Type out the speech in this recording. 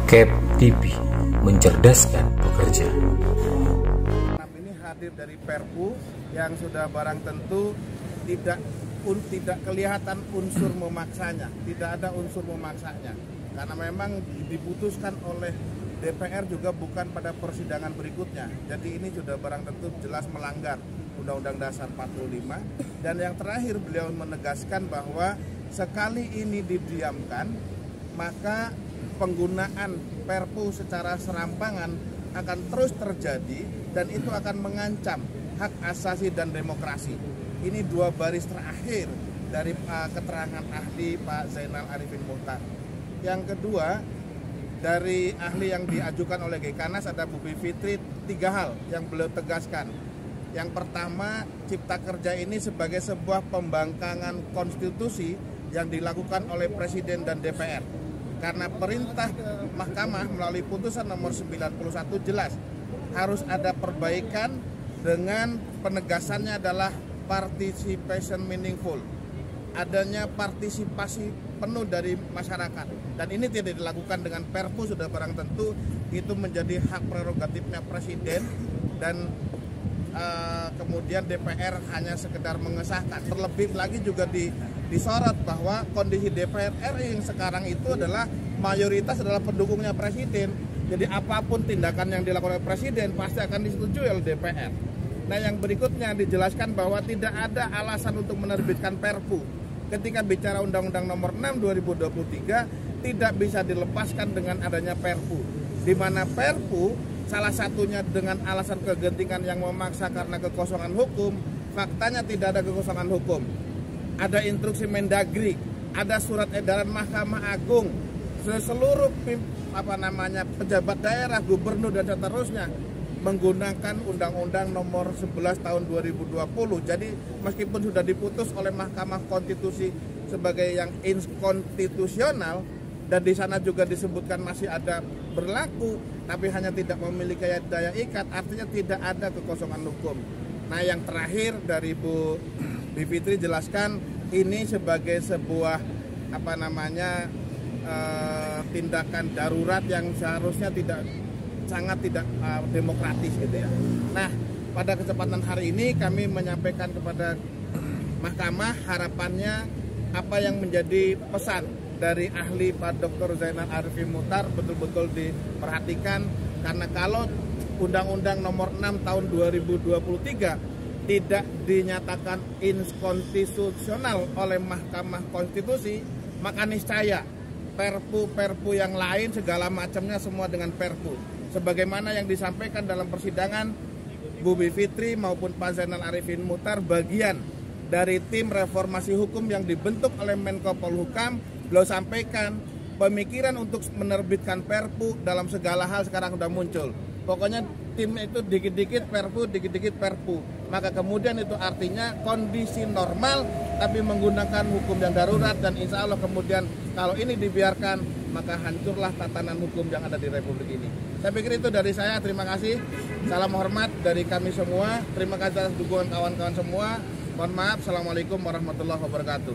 KEP TV, mencerdaskan pekerja. Ini hadir dari Perpu yang sudah barang tentu tidak kelihatan unsur memaksanya, tidak ada unsur memaksanya, karena memang diputuskan oleh DPR juga bukan pada persidangan berikutnya. Jadi ini sudah barang tentu jelas melanggar Undang-Undang Dasar 45. Dan yang terakhir beliau menegaskan bahwa sekali ini didiamkan, maka penggunaan Perpu secara serampangan akan terus terjadi dan itu akan mengancam hak asasi dan demokrasi. Ini dua baris terakhir dari keterangan ahli Pak Zainal Arifin Muchtar. Yang kedua, dari ahli yang diajukan oleh Gekanas ada Bu Bivitri, 3 hal yang beliau tegaskan. Yang pertama, Cipta Kerja ini sebagai sebuah pembangkangan konstitusi yang dilakukan oleh Presiden dan DPR. Karena perintah Mahkamah melalui putusan nomor 91 jelas harus ada perbaikan dengan penegasannya adalah participation meaningful. Adanya partisipasi penuh dari masyarakat. Dan ini tidak dilakukan dengan Perpu, sudah barang tentu itu menjadi hak prerogatifnya Presiden dan kemudian DPR hanya sekedar mengesahkan. Terlebih lagi juga disorot bahwa kondisi DPR RI yang sekarang itu adalah mayoritas adalah pendukungnya Presiden. Jadi apapun tindakan yang dilakukan oleh Presiden pasti akan disetujui oleh DPR. Nah, yang berikutnya dijelaskan bahwa tidak ada alasan untuk menerbitkan Perpu. Ketika bicara Undang-Undang Nomor 6 2023 tidak bisa dilepaskan dengan adanya Perpu. Di mana Perpu salah satunya dengan alasan kegentingan yang memaksa karena kekosongan hukum, faktanya tidak ada kekosongan hukum. Ada instruksi Mendagri, ada surat edaran Mahkamah Agung, seluruh pejabat daerah, gubernur dan seterusnya menggunakan Undang-Undang Nomor 11 tahun 2020. Jadi meskipun sudah diputus oleh Mahkamah Konstitusi sebagai yang inkonstitusional dan di sana juga disebutkan masih ada berlaku, tapi hanya tidak memiliki daya ikat, artinya tidak ada kekosongan hukum. Nah, yang terakhir dari Bu Bivitri jelaskan ini sebagai sebuah tindakan darurat yang seharusnya sangat tidak demokratis gitu ya. Nah, pada kesempatan hari ini kami menyampaikan kepada Mahkamah harapannya apa yang menjadi pesan dari ahli Pak Dr. Zainal Arifin Muchtar betul-betul diperhatikan, karena kalau Undang-Undang Nomor 6 tahun 2023 tidak dinyatakan inkonstitusional oleh Mahkamah Konstitusi, maka niscaya Perpu yang lain segala macamnya semua dengan Perpu. Sebagaimana yang disampaikan dalam persidangan, Bu Bivitri maupun Pak Zainal Arifin Muchtar bagian dari tim reformasi hukum yang dibentuk oleh Menko Polhukam, beliau sampaikan pemikiran untuk menerbitkan Perpu dalam segala hal sekarang sudah muncul. Pokoknya tim itu dikit-dikit Perpu, dikit-dikit Perpu. Maka kemudian itu artinya kondisi normal tapi menggunakan hukum yang darurat, dan insya Allah kemudian kalau ini dibiarkan maka hancurlah tatanan hukum yang ada di Republik ini. Saya pikir itu dari saya. Terima kasih. Salam hormat dari kami semua. Terima kasih atas dukungan kawan-kawan semua. Mohon maaf. Assalamualaikum warahmatullahi wabarakatuh.